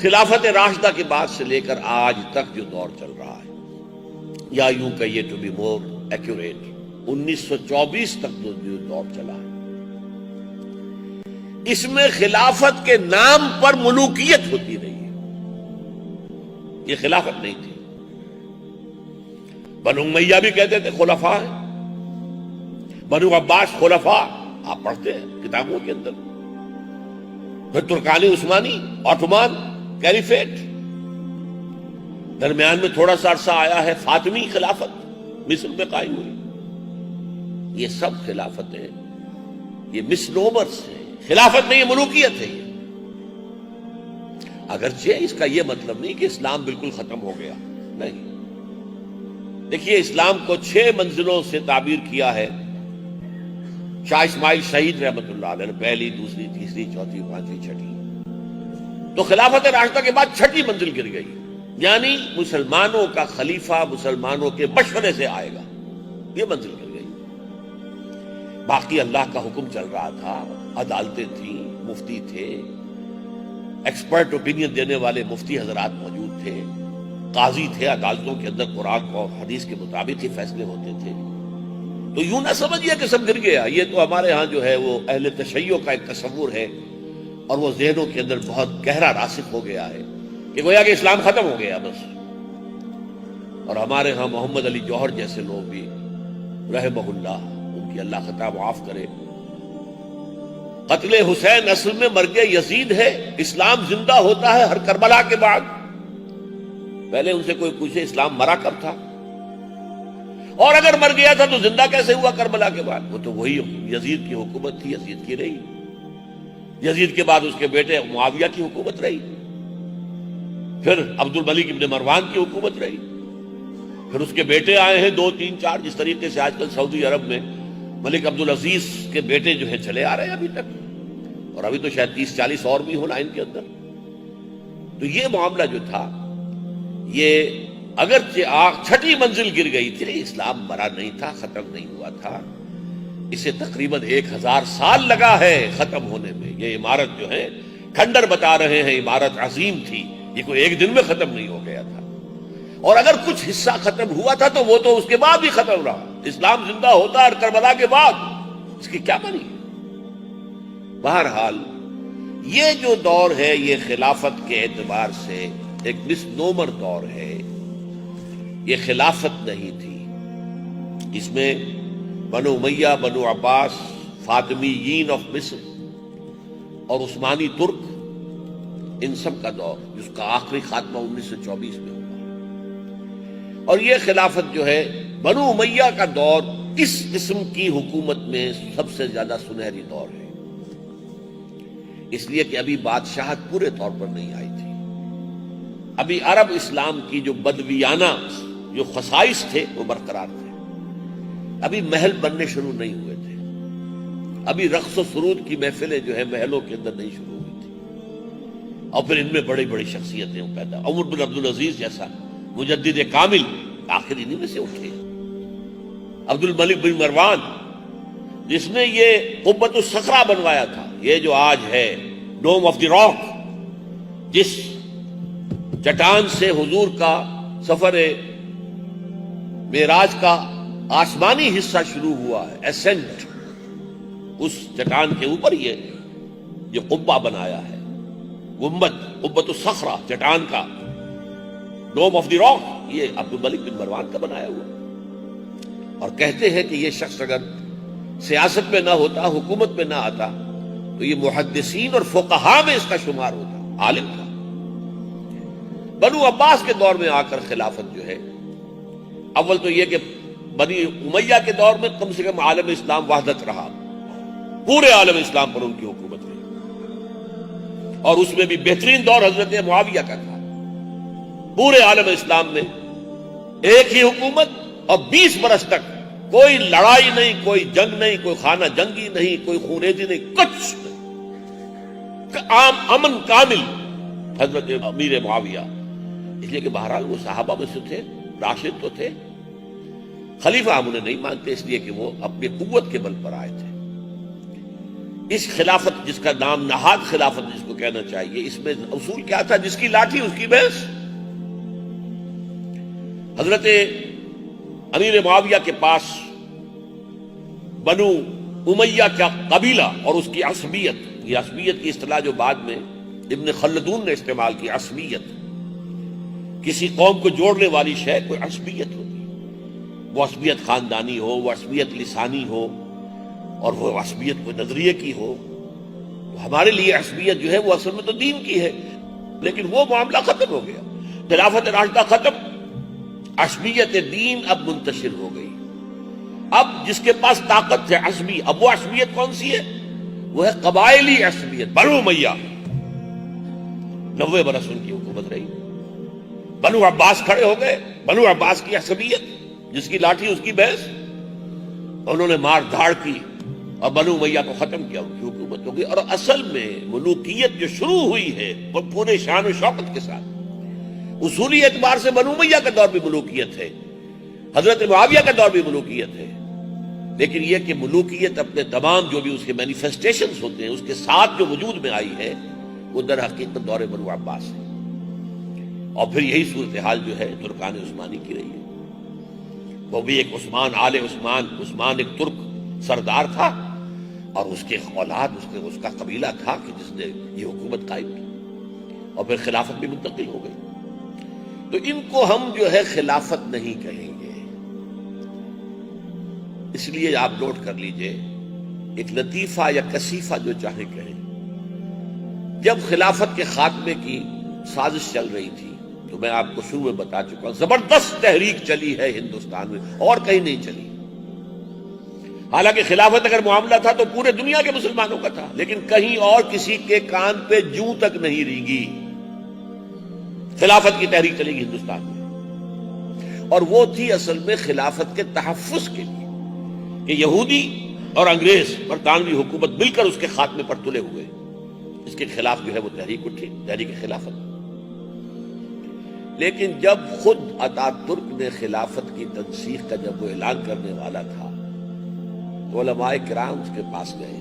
خلافت راشدہ کے بعد سے لے کر آج تک جو دور چل رہا ہے، یا یوں کہیے ٹو بی مور ایکوریٹ 1924 تک جو دور چلا ہے، اس میں خلافت کے نام پر ملوکیت ہوتی رہی ہے. یہ خلافت نہیں تھی. بنو امیہ بھی کہتے تھے خلفاء ہیں، بنو عباس خلفاء آپ پڑھتے ہیں کتابوں کے اندر. پھر ترکانی عثمانی عثمان کیلیفیٹ، درمیان میں تھوڑا سا عرصہ آیا ہے فاطمی خلافت مصر میں قائم ہوئی. یہ سب خلافتیں یہ مسنومرز ہیں، خلافت نہیں، یہ ملوکیت ہے. اگرچہ اس کا یہ مطلب نہیں کہ اسلام بالکل ختم ہو گیا، نہیں. دیکھیے اسلام کو 6 منزلوں سے تعبیر کیا ہے شاہ اسماعیل شہید رحمت اللہ علیہ نے، پہلی، دوسری، تیسری، چوتھی، پانچویں، چھٹی. تو خلافت راشدہ کے بعد 6ٹھی منزل گر گئی، یعنی مسلمانوں کا خلیفہ مسلمانوں کے مشورے سے آئے گا، یہ منزل گر گئی. باقی اللہ کا حکم چل رہا تھا، عدالتیں تھیں، مفتی تھے، ایکسپرٹ اوپینین دینے والے مفتی حضرات موجود تھے، قاضی تھے، عدالتوں کے اندر قرآن اور حدیث کے مطابق ہی فیصلے ہوتے تھے. تو یوں نہ سمجھیے کہ سب گر گیا. یہ تو ہمارے ہاں جو ہے وہ اہل تشیع کا ایک تصور ہے، اور وہ ذہنوں کے اندر بہت گہرا راسخ ہو گیا ہے کہ گویا کہ اسلام ختم ہو گیا بس. اور ہمارے ہاں محمد علی جوہر جیسے لوگ بھی رحمہ اللہ، ان کی اللہ خطا معاف کرے، قتل حسین اصل میں مرگ یزید ہے، اسلام زندہ ہوتا ہے ہر کربلا کے بعد. پہلے ان سے کوئی پوچھے اسلام مرا کب تھا، اور اگر مر گیا تھا تو زندہ کیسے ہوا کربلا کے بعد؟ وہ تو وہی یزید کی حکومت تھی، یزید کی رہی. یزید کے بعد اس کے بیٹے معاویہ کی حکومت رہی، پھر عبد الملک ابن مروان کی حکومت رہی، پھر اس کے بیٹے آئے ہیں 2 3 4، جس طریقے سے آج کل سعودی عرب میں ملک عبدالعزیز کے بیٹے جو ہیں چلے آ رہے ہیں ابھی تک، اور ابھی تو شاید 30 40 اور بھی ہونا ان کے اندر. تو یہ معاملہ جو تھا، یہ اگرچہ 6ٹھی منزل گر گئی تھی، اسلام مرا نہیں تھا، ختم نہیں ہوا تھا. اسے تقریباً 1000 سال لگا ہے ختم ہونے میں. یہ عمارت جو ہے کھنڈر بتا رہے ہیں، عمارت عظیم تھی، یہ کوئی ایک دن میں ختم نہیں ہو گیا تھا. اور اگر کچھ حصہ ختم ہوا تھا تو وہ تو اس کے بعد بھی ختم رہا. اسلام زندہ ہوتا ہے کربلا کے بعد، اس کی کیا معنی؟ بہرحال یہ جو دور ہے یہ خلافت کے اعتبار سے ایک مسنومر دور ہے. یہ خلافت نہیں تھی. اس میں بنو امیہ، بنو عباس، فاطمیین آف مصر اور عثمانی ترک، ان سب کا دور جس کا آخری خاتمہ 1924 میں ہوا. اور یہ خلافت جو ہے بنو امیہ کا دور اس قسم کی حکومت میں سب سے زیادہ سنہری دور ہے، اس لیے کہ ابھی بادشاہت پورے طور پر نہیں آئی تھی. ابھی عرب اسلام کی جو بدویانہ جو خصائص تھے وہ برقرار تھے. ابھی محل بننے شروع نہیں ہوئے تھے. ابھی رقص و سرود کی محفلیں جو ہے محلوں کے اندر نہیں شروع ہوئی تھی. اور پھر ان میں بڑی بڑی شخصیتیں پیدا. عمر بن عبدالعزیز جیسا مجدد کامل آخر انہی میں سے اٹھے. عبد الملک بن مروان جس نے یہ قبۃ الصخرہ بنوایا تھا، یہ جو آج ہے ڈوم آف دی راک، جس چٹان سے حضور کا سفر معراج کا آسمانی حصہ شروع ہوا ہے، اسینٹ، اس چٹان کے اوپر یہ قبہ بنایا ہے، گنبد، قبۃ الصخرہ، چٹان کا ڈوم آف دی راک، یہ عبد الملک بن مروان کا بنایا ہوا. اور کہتے ہیں کہ یہ شخص اگر سیاست میں نہ ہوتا، حکومت میں نہ آتا، تو یہ محدثین اور فقہاء میں اس کا شمار ہوتا، عالم تھا. بنو عباس کے دور میں آ کر خلافت جو ہے، اول تو یہ کہ بنی امیہ کے دور میں کم سے کم عالم اسلام وحدت رہا، پورے عالم اسلام پر ان کی حکومت رہی، اور اس میں بھی بہترین دور حضرت معاویہ کا تھا. پورے عالم اسلام میں ایک ہی حکومت، اور 20 برس تک کوئی لڑائی نہیں، کوئی جنگ نہیں، کوئی خانہ جنگی نہیں، کوئی خونریزی نہیں، کچھ نہیں، عام امن کامل حضرت امیر معاویہ. اس لیے کہ بہرحال وہ صحابہ میں سے تھے، راشد تو تھے، خلیفہ ہم انہیں نہیں مانتے، اس لیے کہ وہ اپنی قوت کے بل پر آئے تھے. اس خلافت جس کا نام نہاد خلافت جس کو کہنا چاہیے، اس میں اصول کیا تھا؟ جس کی لاٹھی اس کی بھینس۔ حضرت امیر معاویہ کے پاس بنو امیہ کا قبیلہ اور اس کی عصبیت، یہ عصبیت کی اصطلاح جو بعد میں ابن خلدون نے استعمال کی، عصبیت کسی قوم کو جوڑنے والی شے کوئی عصبیت ہوتی ہے، وہ عصبیت خاندانی ہو، وہ عصبیت لسانی ہو، اور وہ عصبیت کوئی نظریے کی ہو۔ تو ہمارے لیے عصبیت جو ہے وہ اصل میں تو دین کی ہے، لیکن وہ معاملہ ختم ہو گیا، خلافت راشدہ ختم، عصبیت دین اب منتشر ہو گئی۔ اب جس کے پاس طاقت ہے عصبی، اب وہ عصبیت کون سی ہے؟ وہ ہے قبائلی عصبیت۔ بنو امیہ 90 برس ان کی حکومت رہی، بنو عباس کھڑے ہو گئے، بنو عباس کی عصبیت، جس کی لاٹھی اس کی بھینس، انہوں نے مار دھاڑ کی اور بنو امیہ کو ختم کیا، ان کی حکومت ہو گئی۔ اور اصل میں ملوکیت جو شروع ہوئی ہے وہ پورے شان و شوکت کے ساتھ، اصولی اعتبار سے بنو امیہ کا دور بھی ملوکیت ہے، حضرت معاویہ کا دور بھی ملوکیت ہے، لیکن یہ کہ ملوکیت اپنے تمام جو بھی اس کے مینیفیسٹیشنز ہوتے ہیں اس کے ساتھ جو وجود میں آئی ہے وہ در حقیقت دور بنو عباس ہے۔ اور پھر یہی صورتحال جو ہے ترکان عثمانی کی رہی ہے، وہ بھی ایک عثمان آل عثمان ایک ترک سردار تھا، اور اس کے اولاد اس کا قبیلہ تھا کہ جس نے یہ حکومت قائم کی، اور پھر خلافت بھی منتقل ہو گئی۔ تو ان کو ہم جو ہے خلافت نہیں کہیں گے، اس لیے آپ نوٹ کر لیجئے، ایک لطیفہ یا کثیفہ جو چاہے کہیں، جب خلافت کے خاتمے کی سازش چل رہی تھی تو میں آپ کو شروع میں بتا چکا ہوں، زبردست تحریک چلی ہے ہندوستان میں اور کہیں نہیں چلی۔ حالانکہ خلافت اگر معاملہ تھا تو پورے دنیا کے مسلمانوں کا تھا، لیکن کہیں اور کسی کے کان پہ جوں تک نہیں رینگی۔ خلافت کی تحریک چلے گی ہندوستان میں، اور وہ تھی اصل میں خلافت کے تحفظ کے لیے کہ یہودی اور انگریز برطانوی حکومت مل کر اس کے خاتمے پر تلے ہوئے، اس کے خلاف جو ہے وہ تحریک اٹھی، تحریک خلافت۔ لیکن جب خود اتا ترک نے خلافت کی تنسیخ کا جب وہ اعلان کرنے والا تھا تو علماء کرام اس کے پاس گئے،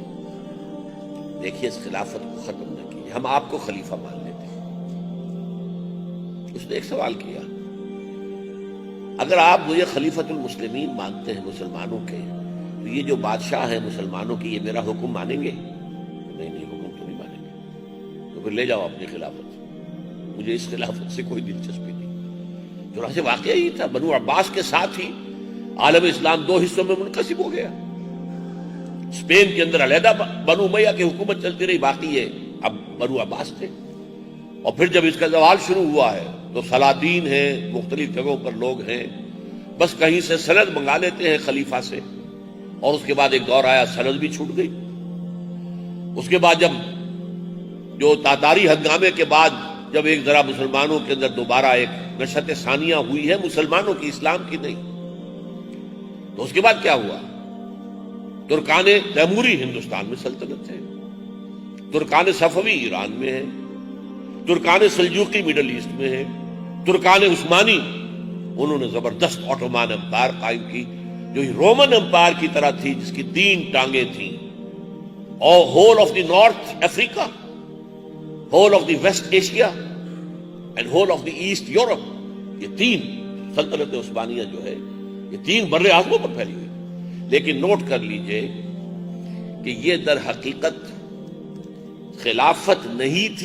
دیکھیے اس خلافت کو ختم نہ کیجیے، ہم آپ کو خلیفہ مان لیتے ہیں۔ اس نے ایک سوال کیا، اگر آپ مجھے خلیفۃ المسلمین مانتے ہیں مسلمانوں کے، تو یہ جو بادشاہ ہیں مسلمانوں کی، یہ میرا حکم مانیں گے؟ نہیں، حکم تو نہیں مانیں گے، تو پھر لے جاؤ اپنی خلافت، مجھے اس خلافت سے کوئی دلچسپی نہیں۔ چنانچہ واقعہ ہی تھا، بنو عباس کے ساتھ ہی عالم اسلام دو حصوں میں منقسم ہو گیا۔ اسپین کے اندر علیحدہ بنو امیہ کی حکومت چلتی رہی، باقی یہ اب بنو عباس تھے۔ اور پھر جب اس کا زوال شروع ہوا ہے تو سلاطین ہیں، مختلف جگہوں پر لوگ ہیں، بس کہیں سے سند منگا لیتے ہیں خلیفہ سے، اور اس کے بعد ایک دور آیا سند بھی چھوٹ گئی۔ اس کے بعد جب جو تاتاری ہنگامے کے بعد جب ایک ذرا مسلمانوں کے اندر دوبارہ ایک نشت ثانیہ ہوئی ہے مسلمانوں کی، اسلام کی نہیں، تو اس کے بعد کیا ہوا؟ ترکان تیموری ہندوستان میں سلطنت ہے، ترکان صفوی ایران میں ہے، ترکان سلجوقی مڈل ایسٹ میں ہے، ترکان عثمانی انہوں نے زبردست آٹومان امپائر قائم کی جو رومن امپائر کی طرح تھی، جس کی 3 ٹانگیں تھیں، اور whole of the north Africa, whole of the west Asia and whole of the east Europe, یہ 3 سلطنت عثمانیہ جو ہے یہ 3 بر اعظموں پر پھیلی ہوئی۔ لیکن نوٹ کر لیجئے کہ یہ در حقیقت خلافت نہیں تھی۔